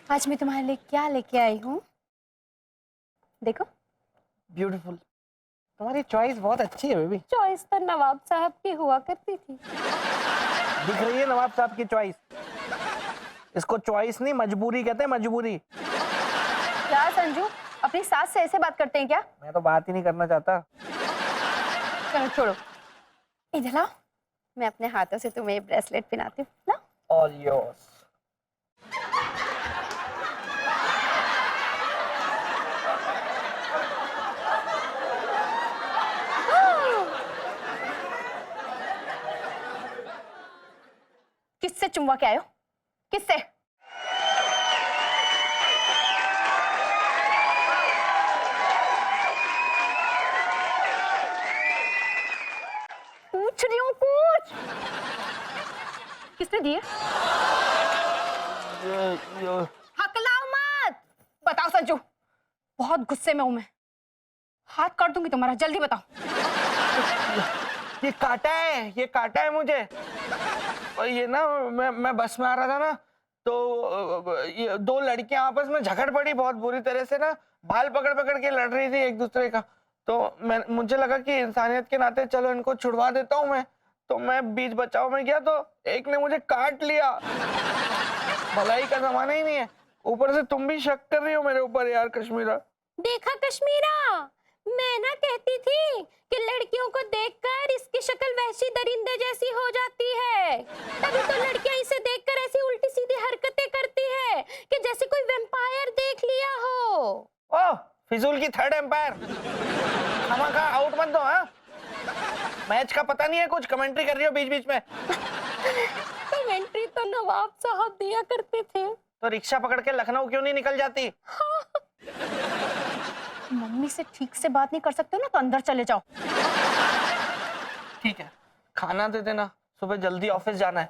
आज मैं तुम्हारे लिए क्या लेके आई हूँ, देखो। ब्यूटीफुल। तुम्हारी चॉइस बहुत अच्छी है बेबी। चॉइस तो नवाब साहब की हुआ करती थी। दिख रही है नवाब साहब की चॉइस। इसको चॉइस नहीं, मजबूरी कहते हैं, मजबूरी। क्या संजू, अपनी सास से ऐसे बात करते हैं क्या? मैं तो बात ही नहीं करना चाहता। चलो छोड़ो, इधर लाओ, मैं अपने हाथों से तुम्हें ब्रेसलेट पहनाती हूँ ना। All yours. किससे चुम्मा के आए हो? किससे? पूछ रही हूँ, पूछ। किसने दिए? हकलाओ मत। बताओ संजू, बहुत गुस्से में हूं मैं। हाथ काट दूंगी तुम्हारा, जल्दी बताओ। ये काटा है मुझे। और ये ना, मैं बस में आ रहा था ना, तो ये दो लड़कियां आपस में झगड़ पड़ी बहुत बुरी तरह से ना, बाल पकड़ पकड़ के लड़ रही थी एक दूसरे का। तो मुझे लगा कि इंसानियत के नाते चलो इनको छुड़वा देता हूँ मैं। तो मैं बीच बचाव में गया तो एक ने मुझे काट लिया। भलाई का जमाना ही नहीं है, ऊपर से तुम भी शक कर रही हो मेरे ऊपर यार कश्मीरा। देखा कश्मीरा, मैं ना कहती थी कि लड़कियों को देखकर इसकी शक्ल वैसी दरिंदे जैसी हो जाती है, तभी तो लड़कियां इसे देखकर ऐसी उल्टी सीधी हरकतें करती है कि जैसे कोई वैम्पायर देख लिया हो। ओह, फिजूल की थर्ड एम्पायर। खामखा आउट मत दो। हाँ, मैच का पता नहीं है कुछ, कमेंट्री कर रही हो बीच बीच में। कमेंट्री तो नवाब साहब दिया करते थे। तो रिक्शा पकड़ के लखनऊ क्यों नहीं निकल जाती? मम्मी से ठीक से बात नहीं कर सकते हो ना, तो अंदर चले जाओ। ठीक है, खाना दे देना, सुबह जल्दी ऑफिस जाना है।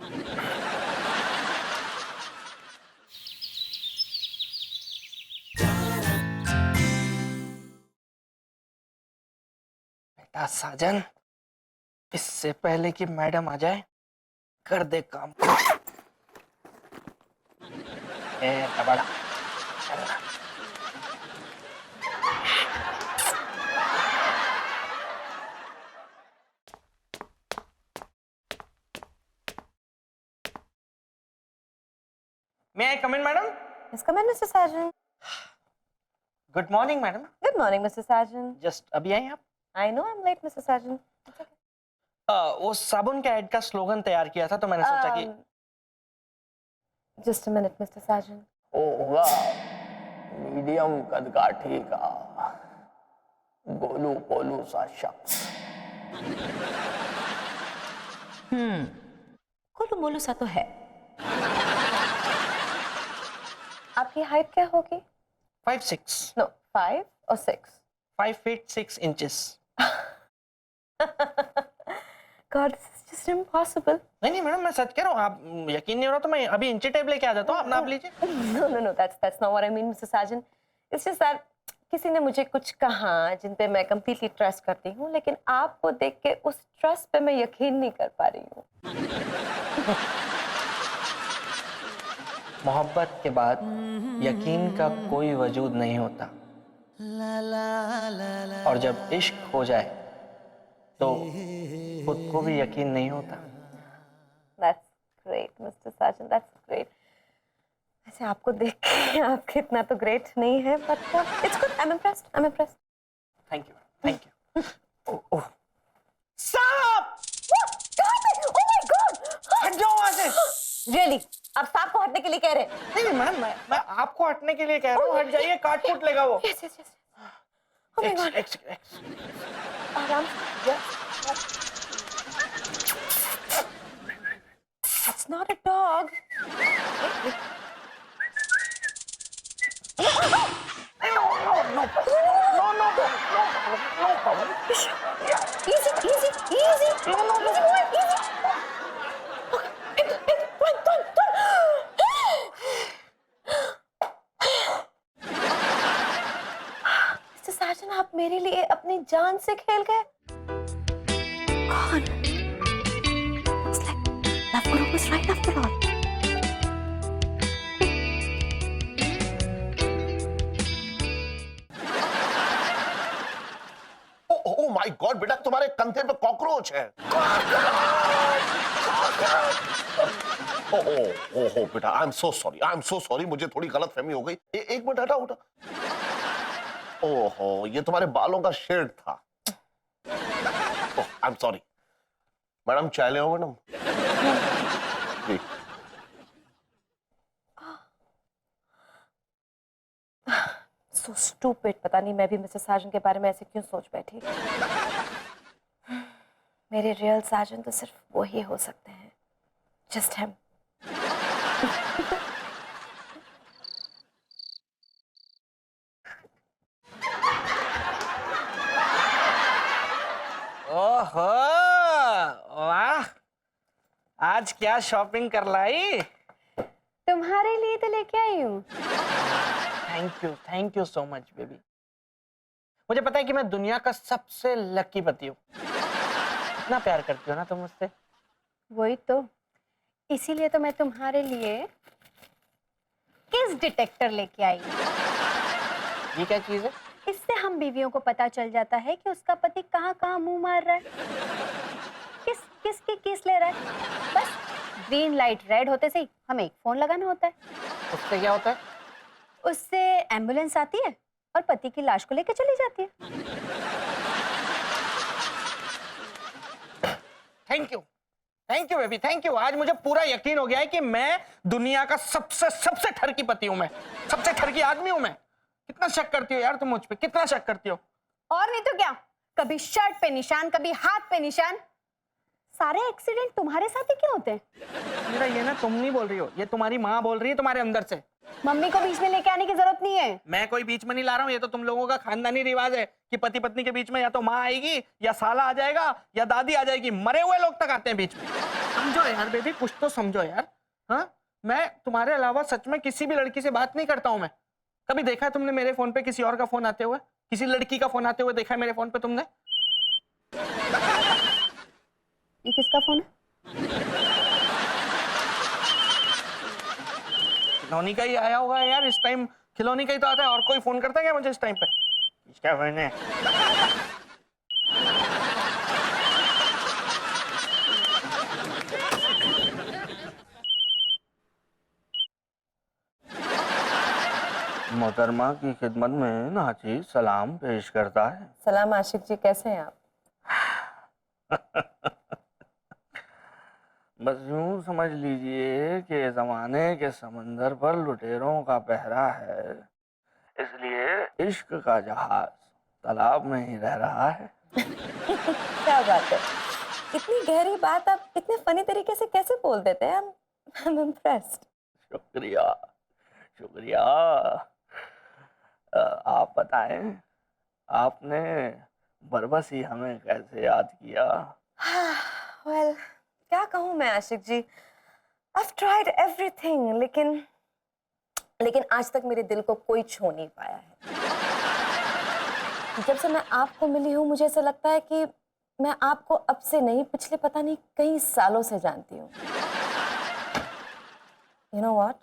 बेटा साजन, इससे पहले कि मैडम आ जाए कर दे काम को। बड़ा चलना। May I come in, madam? Yes, come in, Mr. Sajan. Good morning, madam. Good morning, Mr. Sajan. Just अभी आई आप? I know I'm late, Mr. Sajan. It's okay. वो साबुन के ऐड का स्लोगन तैयार किया था तो मैंने सोचा कि Just a minute, Mr. Sajan. होगा मीडियम कद काठी का गोलू पोलू सा शख्स। गोलू मोलू सा तो है। आपकी हाइट क्या होगी? 5'6", No, 5 or 6? 5 feet 6 inches। God, this is just impossible. नहीं मैडम, मैं सच कह रहा हूँ, आप यकीन नहीं हो रहा तो मैं अभी इंची टेप लेके आ जाता हूँ, आप नाप लीजिए। No, that's not what I mean, Mr. Sajan. It's just that किसी ने मुझे कुछ कहा जिन पे मैं completely ट्रस्ट करती हूँ, लेकिन आपको देख के उस ट्रस्ट पे मैं यकीन नहीं कर पा रही हूँ। मोहब्बत के बाद यकीन का कोई वजूद नहीं होता, और जब इश्क हो जाए तो खुद को भी यकीन नहीं होता। That's great, Mr. Sajan. That's great. वैसे आपको देख के आपके इतना तो ग्रेट नहीं है, but it's good. I'm impressed. I'm impressed. Thank you. ओह सांप! कहाँ पे? Oh my God! हट जाओ वहां से। Really? आप सांप को हटने के लिए कह रहे हैं? नहीं मैडम, मैं आपको हटने के लिए कह रहा हूँ, हट जाइए, काट कूट लेगा वो। Yes. Oh my God. आराम से। It's not a dog. Easy. Easy. Mr. Sajan, आप मेरे लिए के अपनी जान से खेल गए? कौन? Looks like Love Guru was right after all. Oh my God बेटा, तुम्हारे कंधे पे कॉकरोच है। ओहो बेटा, आई एम सो सॉरी, मुझे थोड़ी गलतफहमी हो गई। एक मिनट हटा उठा। ओहो, ये तुम्हारे बालों का शेड था। I am sorry. मैडम चाय ले आओ मैडम। जी। So stupid, पता नहीं मैं भी मिसेस साजन के बारे में ऐसे क्यों सोच बैठी। मेरे रियल साजन तो सिर्फ वो ही हो सकते हैं, जस्ट हिम। ओहो, वाह, आज क्या शॉपिंग कर लाई। तुम्हारे लिए तो लेके आई हूँ। Thank you so much baby. मुझे पता है कि मैं दुनिया का सबसे लकी पति हूँ। इतना प्यार करती हो ना तुम मुझसे। वही तो, इसीलिए तो मैं तुम्हारे लिए किस डिटेक्टर लेके आई हूँ। ये क्या चीज है? इससे हम बीवियों को पता चल जाता है कि उसका पति कहाँ कहाँ मुंह मार रहा है, किसकी किस ले रहा है। बस ग्रीन लाइट रेड होते से ही हमें एक फोन लगाना होता है। उससे क्या होता है? उससे एम्बुलेंस आती है और पति की लाश को लेकर चली जाती है। Thank you baby, thank you. आज मुझे पूरा यकीन हो गया है कि मैं दुनिया का सबसे ठरकी पति हूं। मैं सबसे ठरकी आदमी हूं। मैं कितना शक करती हो यार तुम मुझ पे, कितना शक करती हो। और नहीं तो क्या, कभी शर्ट पे निशान, कभी हाथ पे निशान। सारे एक्सीडेंट तुम्हारे साथ ही क्यों होते हैं? मेरा ये ना तुम नहीं बोल रही हो, ये तुम्हारी माँ बोल रही है तुम्हारे अंदर से। मम्मी को बीच में लेके आने की जरूरत नहीं है। मैं कोई बीच में नहीं ला रहा हूँ, ये तो तुम लोगों का खानदानी रिवाज है कि पति पत्नी के बीच में या तो माँ आएगी या साला आ जाएगा या दादी आ जाएगी। मरे हुए लोग तक आते हैं बीच में। समझो यार बेबी, कुछ तो समझो यार। हाँ, मैं तुम्हारे अलावा सच में किसी भी लड़की से बात नहीं करता हूँ। मैं कभी देखा है तुमने मेरे फोन पे किसी और का फोन आते हुए? किसी लड़की का फोन आते हुए देखा है मेरे फोन पे तुमने? ये किसका फोन है? खिलौनी का ही आया होगा यार इस टाइम। खिलौनी का ही तो आता है, और कोई फोन करता है क्या मुझे इस टाइम पे? क्या फोन है? मोहतरमा की खिदमत में नाची सलाम पेश करता है। सलाम आशिक जी, कैसे हैं आप? बस यूं समझ लीजिए कि जमाने के समंदर पर लुटेरों का पहरा है, इसलिए इश्क का जहाज तालाब में ही रह रहा है। क्या बात है, इतनी गहरी बात आप इतने फनी तरीके से कैसे बोल देते हैं? I'm impressed। शुक्रिया शुक्रिया। आप बताएं, आपने बरबसी हमें कैसे याद किया? Well, क्या कहूँ मैं आशिक जी, I've tried everything, लेकिन आज तक मेरे दिल को कोई छू नहीं पाया है। जब से मैं आपको मिली हूँ मुझे ऐसा लगता है कि मैं आपको अब से नहीं, पिछले पता नहीं कई सालों से जानती हूँ। You know what?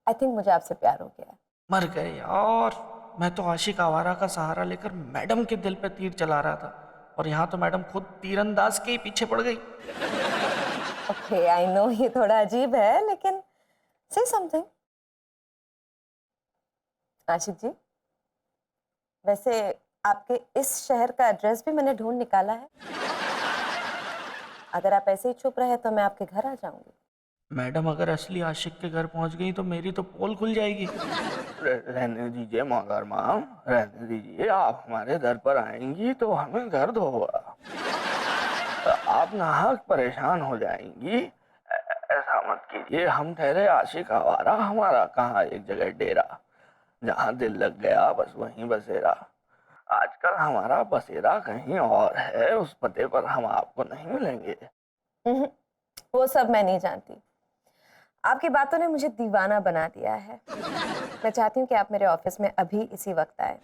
I think मुझे आपसे प्यार हो गया है। मर गए यार, मैं तो आशिक आवारा का सहारा लेकर मैडम के दिल पे तीर चला रहा था, और यहाँ तो मैडम खुद तीरंदाज के ही पीछे पड़ गई। Okay, I know ये थोड़ा अजीब है, लेकिन say something। आशिक जी, वैसे आपके इस शहर का एड्रेस भी मैंने ढूंढ निकाला है। अगर आप ऐसे ही चुप रहे तो मैं आपके घर आ जाऊंगी। मैडम अगर असली आशिक के घर पहुंच गई तो मेरी तो पोल खुल जाएगी। रहने दीजिए मोहतरमा, रहने दीजिए। आप हमारे दर पर आएंगी तो हमें दर्द होगा, आप नाहक परेशान हो जाएंगी। ऐसा मत कीजिए, हम ठहरे आशिक आवारा, हमारा कहाँ एक जगह डेरा, जहाँ दिल लग गया बस वहीं बसेरा। आजकल हमारा बसेरा कहीं और है, उस पते पर हम आपको नहीं मिलेंगे। वो सब मैं नहीं जानती। आपकी बातों ने मुझे दीवाना बना दिया है। मैं चाहती हूँ कि आप मेरे ऑफिस में अभी इसी वक्त आए,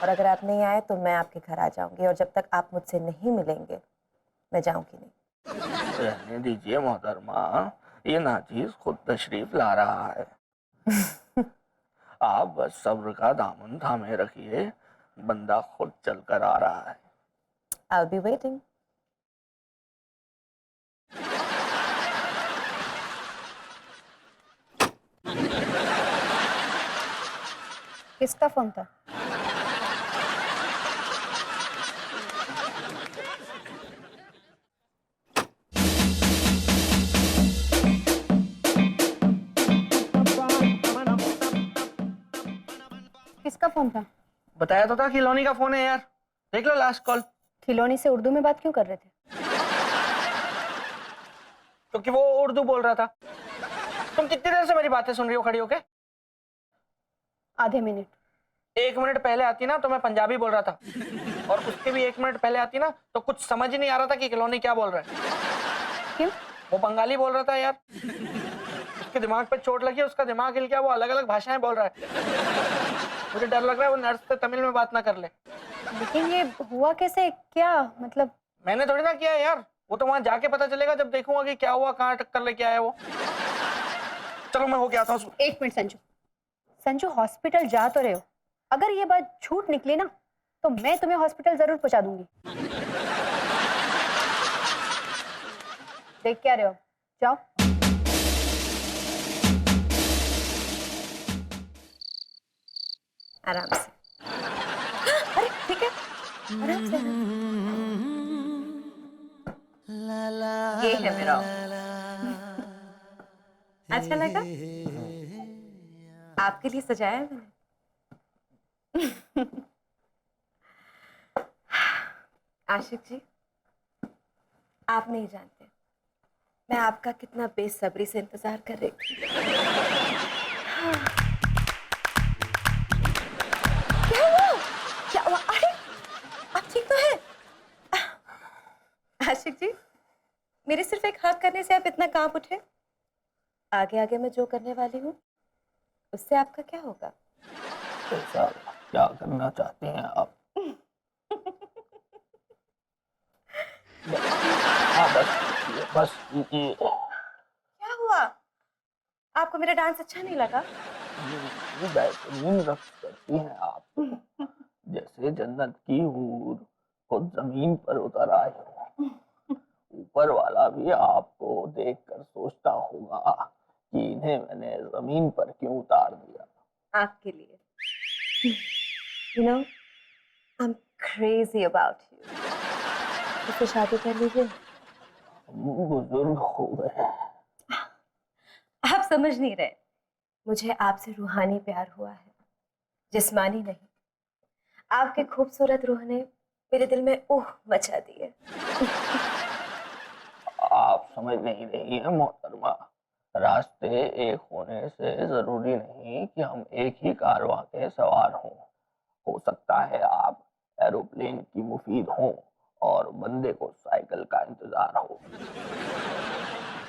और अगर आप नहीं आए तो मैं आपके घर आ जाऊंगी, और जब तक आप मुझसे नहीं मिलेंगे मैं जाऊंगी नहीं। रहने दीजिए मोहतरमा, ये नाचीज खुद तशरीफ ला रहा है। आप बस सब्र का दामन थामे रखिए, बंदा खुद चल कर आ रहा है। I'll be waiting. किसका फोन था? किसका फोन था? बताया तो था खिलौनी का फोन है यार, देख लो लास्ट कॉल। खिलौनी से उर्दू में बात क्यों कर रहे थे? क्योंकि वो उर्दू बोल रहा था। तुम कितनी देर से मेरी बातें सुन रही हो खड़ी होके? आधे मिनट। 1 मिनट पहले आती ना तो मैं पंजाबी बोल रहा था, और उसके भी 1 मिनट पहले आती ना तो कुछ समझ ही नहीं आ रहा था कि खिलौनी क्या बोल रहा है। क्यों? वो बंगाली बोल रहा था यार, उसके दिमाग पे चोट लगी, उसका दिमाग हिल गया, वो अलग अलग भाषाएं बोल रहा है। मुझे डर लग रहा है वो नर्स से तमिल में बात ना कर ले। लेकिन ये हुआ कैसे, क्या मतलब? मैंने थोड़ी ना किया यार, वो तो वहां जाके पता चलेगा जब देखूंगा कि क्या हुआ, कहाँ टक्कर लेके आया वो। चलो मैं होके आता हूँ। 1 मिनट संजू, संजू हॉस्पिटल जा तो रहे हो, अगर ये बात झूठ निकली ना तो मैं तुम्हें हॉस्पिटल जरूर पहुंचा दूंगी। देख क्या रहे हो, जाओ। आराम से। अरे ठीक है, आराम से। ये है मेरा ऑफिस। अच्छा लगा? आपके लिए सजाया है मैंने। आशिक जी, आप नहीं जानते मैं आपका कितना बेसब्री से इंतजार कर रही थी। क्या हुआ? क्या हुआ? अरे आप ठीक तो हैं? आशिक जी, मेरे सिर्फ एक हक करने से आप इतना कांप उठे? आगे आगे मैं जो करने वाली हूँ उससे आपका क्या होगा? ऐसा क्या करना चाहती हैं आप? हाँ बस ये क्या हुआ? आपको मेरा डांस अच्छा नहीं लगा? बेहतरीन रक्स करती हैं आप, जैसे जन्नत की हूर खुद जमीन पर उतर आए हो। ऊपर वाला भी आपको देखकर सोचता होगा कि इन्हें मैंने जमीन पर क्यों उतार दिया। आपके लिए। You know, I'm crazy about you. मुझसे शादी कर लीजिए। हम बुजुर्ग हो गए। आप समझ नहीं रहे, मुझे आपसे रूहानी प्यार हुआ है, जिस्मानी नहीं। आपके खूबसूरत रूह ने मेरे दिल में ऊह मचा दी है। आप समझ नहीं रही हैं मोहतरमा, रास्ते एक होने से जरूरी नहीं कि हम एक ही कारवां के सवार हों। हो सकता है आप एरोप्लेन की मुफीद हों और बंदे को साइकिल का इंतजार हो।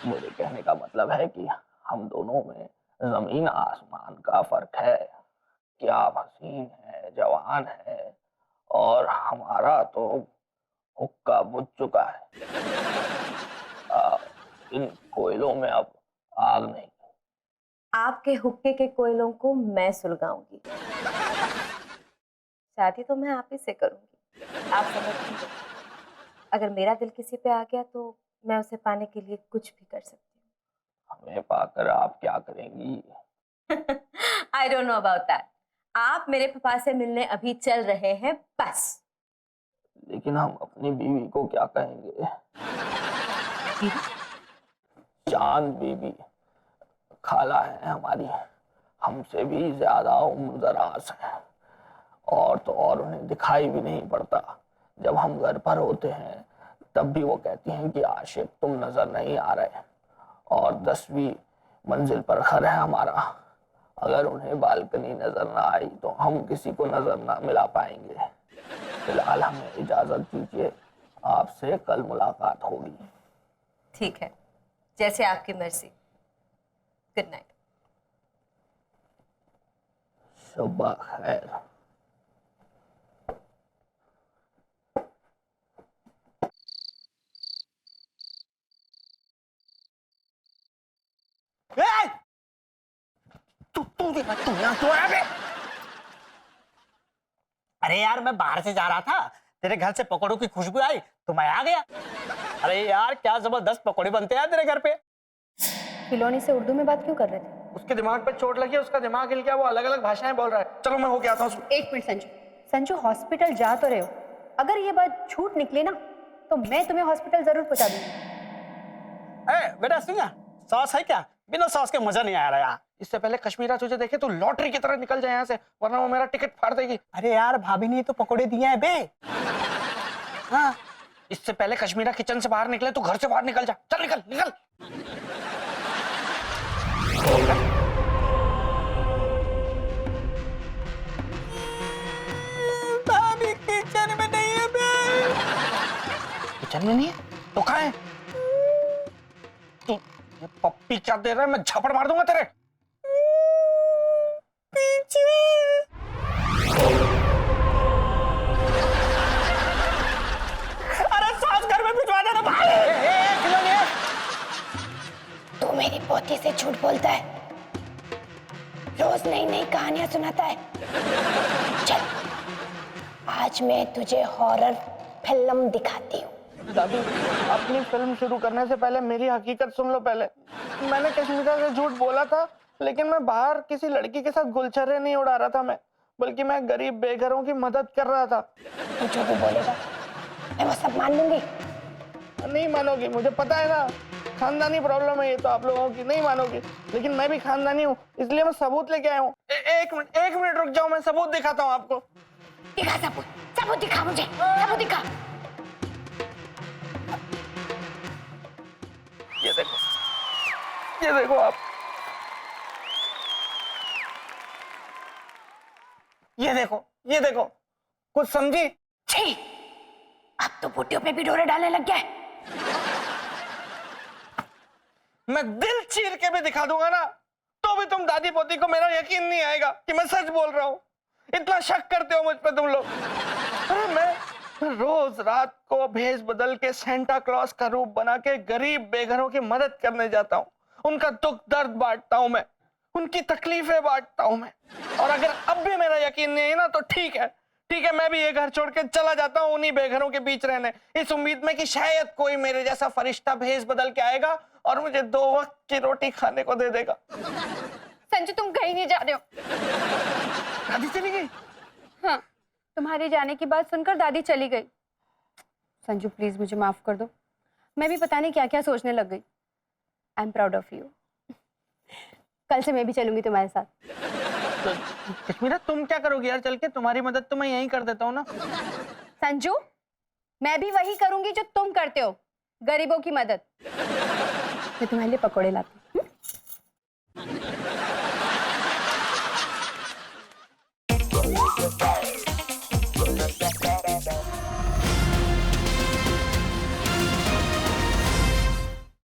मेरे कहने का मतलब है कि हम दोनों में जमीन आसमान का फर्क है। क्या आप हसीन है, जवान है, और हमारा तो हुक्का बुझ चुका है। इन कोयलों में अब आग नहीं। आपके हुक्के के कोयलों को मैं सुलगाऊंगी। शादी तो मैं आप ही से करूंगी, आप समझ लीजिए। अगर मेरा दिल किसी पे आ गया तो मैं उसे पाने के लिए कुछ भी कर सकती हूँ। हमें पाकर आप क्या करेंगी? I don't know about that. आप मेरे पापा से मिलने अभी चल रहे हैं बस। लेकिन हम अपनी बीवी को क्या कहेंगे? चांद बीबी खाला है हमारी, हमसे भी ज्यादा उम्र दराज है, और तो और उन्हें दिखाई भी नहीं पड़ता। जब हम घर पर होते हैं तब भी वो कहती हैं कि आशिक तुम नजर नहीं आ रहे, और 10वीं मंजिल पर घर है हमारा। अगर उन्हें बालकनी नजर ना आई तो हम किसी को नजर ना मिला पाएंगे। फिलहाल हमें इजाजत दीजिए, आपसे कल मुलाकात होगी। ठीक है, जैसे आपकी मर्जी। Good night. सुबह खैर। तू यहाँ क्यों आया बे? अरे यार मैं बाहर से जा रहा था, तेरे घर से पकौड़ों की खुशबू आई तो मैं आ गया। अरे यार क्या जबरदस्त पकौड़े बनते हैं तेरे घर पे। खिलौनी से उर्दू में बात क्यों कर रहे थे? उसके दिमाग पे चोट लगी है, उसका दिमाग हिल गया, वो अलग अलग भाषाएं बोल रहा है। चलो मैं होके आता हूँ। एक मिनट संजू, संजू हॉस्पिटल जा तो रहे हो, अगर ये बात झूठ निकली ना तो मैं तुम्हें हॉस्पिटल जरूर पहुंचा दूंगी। बेटा सुनिया, सॉस है क्या? बिना सॉस के मजा नहीं आ रहा यार। इससे पहले कश्मीरा तुझे देखे तो लॉटरी की तरह निकल जाए यहाँ से, वरना वो मेरा टिकट फाड़ देगी। अरे यार भाभी ने तो पकौड़े दिए हैं बे। हाँ, इससे पहले कश्मीरा किचन से बाहर निकले तो घर से बाहर निकल जा। चल निकल निकल। भाभी किचन में नहीं है बे। किचन में नहीं है तो कहाँ है? तू ये पप्पी क्या दे रहा है? मैं झपड़ मार दूंगा तेरे। अरे सॉस घर में भिजवा देना भाई। तू मेरी पोती से झूठ बोलता है, रोज नई नई कहानियां सुनाता है। चल आज मैं तुझे हॉरर फिल्म दिखाती हूँ। दादी, अपनी फिल्म शुरू करने से पहले मेरी हकीकत सुन लो पहले। मैंने कश्मीरा से झूठ बोला था, लेकिन मैं बाहर किसी लड़की के साथ गुलछर्रे नहीं उड़ा रहा था मैं, बल्कि मैं गरीब बेघरों की मदद कर रहा था। तू जो भी बोलेगा मैं वो सब मान लूंगी। नहीं मानोगी, मुझे पता है ना, खानदानी प्रॉब्लम है ये तो आप लोगों की, नहीं मानोगी। लेकिन मैं भी खानदानी हूँ, इसलिए मैं सबूत लेके आया हूँ। एक मिनट रुक जाओ, मैं सबूत दिखाता हूँ आपको। दिखा सबूत, सबूत दिखा मुझे, सबूत दिखा। ये देखो आप, ये देखो, कुछ समझी? छी, अब तो बूटियों पे भी डोरे डालने लग गया है। मैं दिल चीर के भी दिखा दूंगा ना, तो भी तुम दादी पोती को मेरा यकीन नहीं आएगा कि मैं सच बोल रहा हूँ। इतना शक करते हो मुझ पे तुम लोग। अरे मैं रोज रात को भेष बदल के सेंटा क्लॉज का रूप बना के गरीब बेघरों की मदद करने जाता हूँ। उनका दुख दर्द बांटता हूँ मैं, उनकी तकलीफें बांटता हूँ मैं। और अगर अब भी मेरा यकीन नहीं है ना तो ठीक है, मैं भी ये घर छोड़ के चला जाता हूँ उन्हीं बेघरों के बीच रहने, इस उम्मीद में कि शायद कोई मेरे जैसा फरिश्ता भेष बदल के आएगा और मुझे 2 वक्त की रोटी खाने को दे देगा। संजू तुम कहीं नहीं जा रहे हो। दादी चली गई? हाँ, तुम्हारे जाने की बात सुनकर दादी चली गई। संजू प्लीज मुझे माफ कर दो, मैं भी पता नहीं क्या क्या सोचने लग गई। I am proud of you. कल से मैं भी चलूंगी तुम्हारे साथ। तो कश्मीरा तुम क्या करोगी यार चल के? तुम्हारी मदद तो मैं यहीं कर देता हूँ ना। संजू मैं भी वही करूंगी जो तुम करते हो, गरीबों की मदद। मैं तुम्हारे लिए पकोड़े लाती हूँ।